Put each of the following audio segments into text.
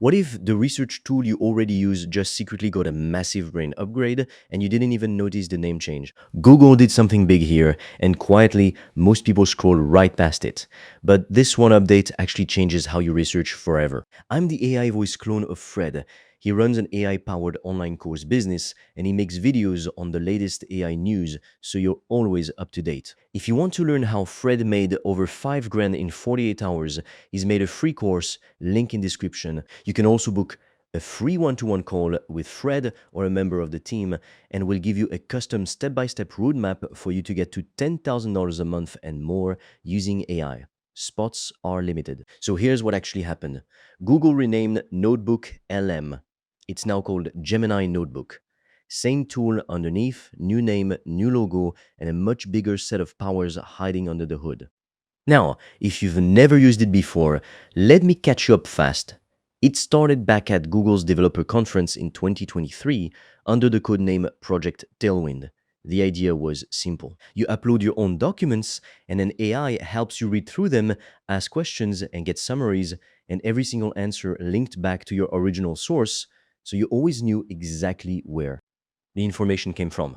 What if the research tool you already use just secretly got a massive brain upgrade and you didn't even notice the name change? Google did something big here, and quietly, most people scroll right past it. But this one update actually changes how you research forever. I'm the AI voice clone of Fred. He runs an AI powered online course business and he makes videos on the latest AI news, so you're always up to date. If you want to learn how Fred made over 5 grand in 48 hours, he's made a free course, link in description. You can also book a free one-to-one call with Fred or a member of the team, and we'll give you a custom step-by-step roadmap for you to get to $10,000 a month and more using AI. Spots are limited. So here's what actually happened. Google renamed NotebookLM. It's now called Gemini Notebook. Same tool underneath, new name, new logo, and a much bigger set of powers hiding under the hood. Now, if you've never used it before, let me catch you up fast. It started back at Google's developer conference in 2023 under the codename Project Tailwind. The idea was simple. You upload your own documents, and an AI helps you read through them, ask questions, and get summaries, and every single answer linked back to your original source, so you always knew exactly where the information came from.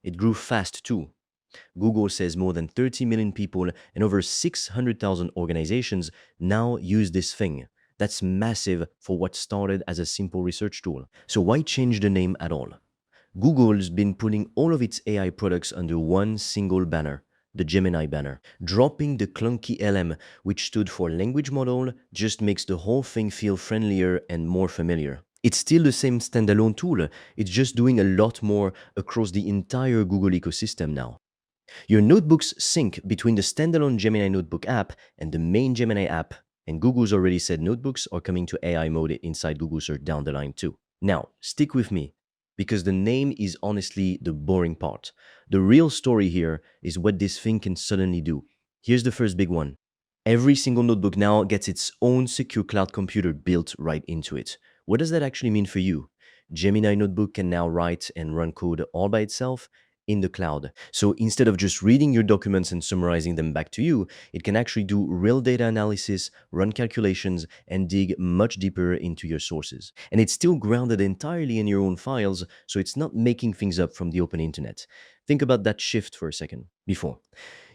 It grew fast too. Google says more than 30 million people and over 600,000 organizations now use this thing. That's massive for what started as a simple research tool. So why change the name at all? Google's been putting all of its AI products under one single banner, the Gemini banner. Dropping the clunky LM, which stood for language model, just makes the whole thing feel friendlier and more familiar. It's still the same standalone tool, it's just doing a lot more across the entire Google ecosystem now. Your notebooks sync between the standalone Gemini Notebook app and the main Gemini app, and Google's already said notebooks are coming to AI mode inside Google Search down the line too. Now, stick with me, because the name is honestly the boring part. The real story here is what this thing can suddenly do. Here's the first big one. Every single notebook now gets its own secure cloud computer built right into it. What does that actually mean for you? Gemini Notebook can now write and run code all by itself in the cloud. So instead of just reading your documents and summarizing them back to you, it can actually do real data analysis, run calculations, and dig much deeper into your sources. And it's still grounded entirely in your own files, so it's not making things up from the open internet. Think about that shift for a second. Before,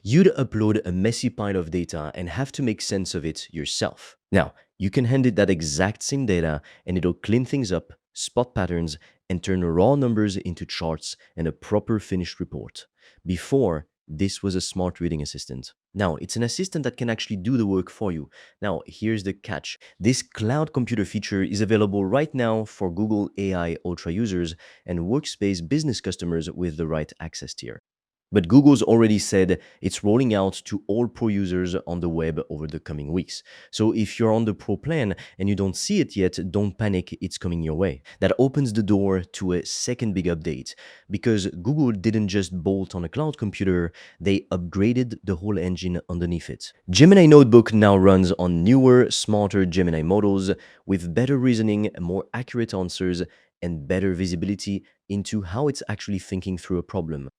you'd upload a messy pile of data and have to make sense of it yourself. Now, you can hand it that exact same data and it'll clean things up, spot patterns, and turn raw numbers into charts and a proper finished report. Before, this was a smart reading assistant. Now, it's an assistant that can actually do the work for you. Now, here's the catch. This cloud computer feature is available right now for Google AI Ultra users and Workspace business customers with the right access tier. But Google's already said it's rolling out to all Pro users on the web over the coming weeks. So if you're on the Pro plan and you don't see it yet, don't panic, it's coming your way. That opens the door to a second big update, because Google didn't just bolt on a cloud computer, they upgraded the whole engine underneath it. Gemini Notebook now runs on newer, smarter Gemini models with better reasoning, more accurate answers, and better visibility into how it's actually thinking through a problem.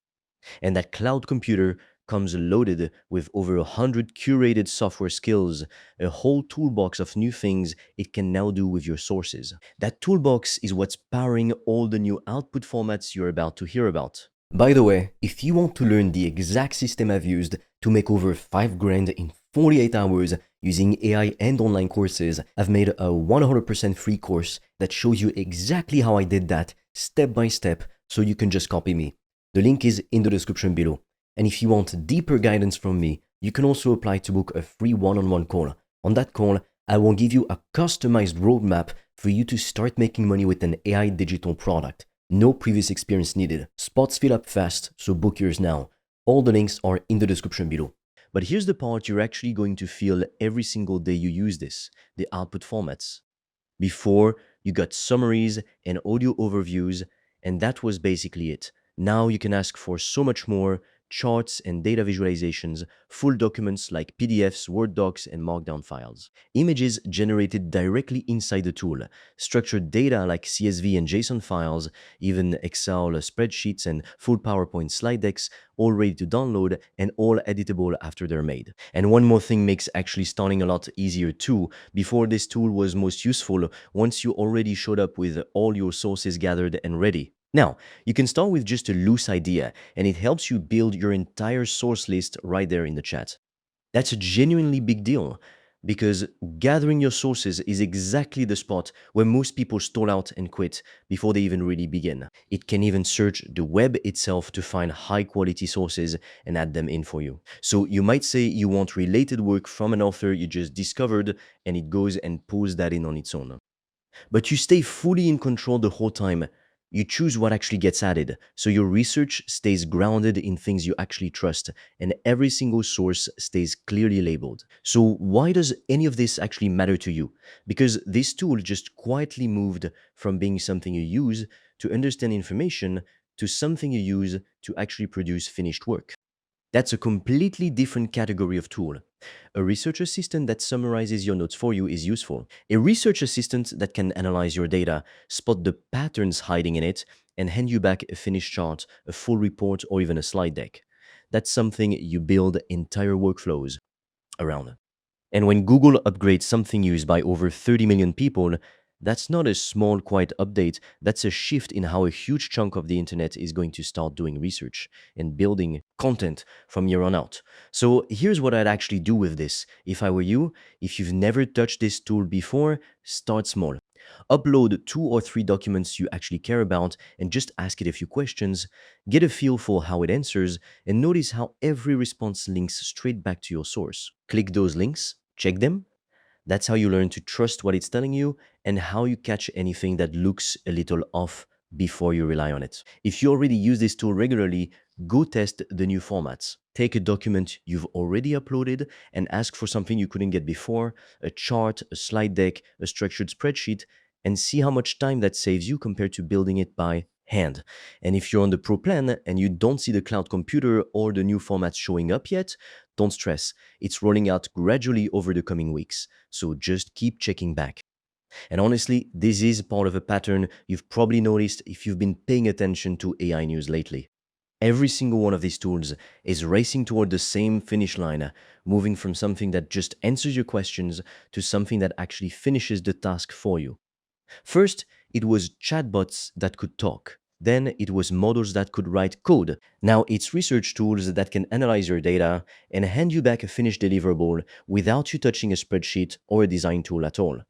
And that cloud computer comes loaded with over 100 curated software skills, a whole toolbox of new things it can now do with your sources. That toolbox is what's powering all the new output formats you're about to hear about. By the way, if you want to learn the exact system I've used to make over 5 grand in 48 hours using AI and online courses, I've made a 100% free course that shows you exactly how I did that step by step, so you can just copy me. The link is in the description below. And if you want deeper guidance from me, you can also apply to book a free one-on-one call. On that call, I will give you a customized roadmap for you to start making money with an AI digital product. No previous experience needed. Spots fill up fast, so book yours now. All the links are in the description below. But here's the part you're actually going to feel every single day you use this, the output formats. Before, you got summaries and audio overviews, and that was basically it. Now you can ask for so much more, charts and data visualizations, full documents like PDFs, Word docs, and Markdown files. Images generated directly inside the tool, structured data like CSV and JSON files, even Excel spreadsheets and full PowerPoint slide decks, all ready to download and all editable after they're made. And one more thing makes actually starting a lot easier too. Before, this tool was most useful once you already showed up with all your sources gathered and ready. Now, you can start with just a loose idea, and it helps you build your entire source list right there in the chat. That's a genuinely big deal, because gathering your sources is exactly the spot where most people stall out and quit before they even really begin. It can even search the web itself to find high quality sources and add them in for you. So you might say you want related work from an author you just discovered, and it goes and pulls that in on its own. But you stay fully in control the whole time. You choose what actually gets added, so your research stays grounded in things you actually trust, and every single source stays clearly labeled. So why does any of this actually matter to you? Because this tool just quietly moved from being something you use to understand information to something you use to actually produce finished work. That's a completely different category of tool. A research assistant that summarizes your notes for you is useful. A research assistant that can analyze your data, spot the patterns hiding in it, and hand you back a finished chart, a full report, or even a slide deck. That's something you build entire workflows around. And when Google upgrades something used by over 30 million people, that's not a small, quiet update. That's a shift in how a huge chunk of the internet is going to start doing research and building content from here on out. So here's what I'd actually do with this. If I were you, if you've never touched this tool before, start small. Upload 2 or 3 documents you actually care about and just ask it a few questions. Get a feel for how it answers and notice how every response links straight back to your source. Click those links, check them. That's how you learn to trust what it's telling you and how you catch anything that looks a little off before you rely on it. If you already use this tool regularly, go test the new formats. Take a document you've already uploaded and ask for something you couldn't get before, a chart, a slide deck, a structured spreadsheet, and see how much time that saves you compared to building it by hand. And if you're on the Pro plan and you don't see the cloud computer or the new formats showing up yet, don't stress. It's rolling out gradually over the coming weeks, so just keep checking back. And honestly, this is part of a pattern you've probably noticed if you've been paying attention to AI news lately. Every single one of these tools is racing toward the same finish line, moving from something that just answers your questions to something that actually finishes the task for you. First, it was chatbots that could talk. Then it was models that could write code. Now it's research tools that can analyze your data and hand you back a finished deliverable without you touching a spreadsheet or a design tool at all.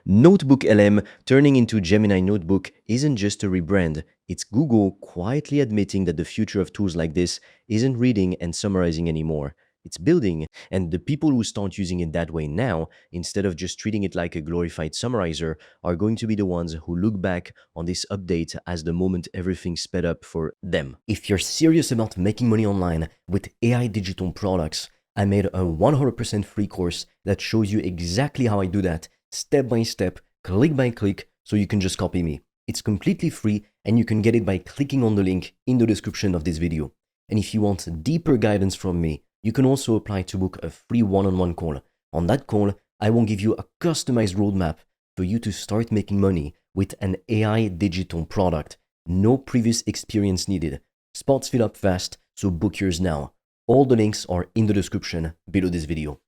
NotebookLM turning into Gemini Notebook isn't just a rebrand, it's Google quietly admitting that the future of tools like this isn't reading and summarizing anymore. It's building, and the people who start using it that way now, instead of just treating it like a glorified summarizer, are going to be the ones who look back on this update as the moment everything sped up for them. If you're serious about making money online with AI digital products, I made a 100% free course that shows you exactly how I do that, step by step, click by click, so you can just copy me. It's completely free, and you can get it by clicking on the link in the description of this video. And if you want deeper guidance from me, you can also apply to book a free one-on-one call. On that call, I will give you a customized roadmap for you to start making money with an AI digital product. No previous experience needed. Spots fill up fast, so book yours now. All the links are in the description below this video.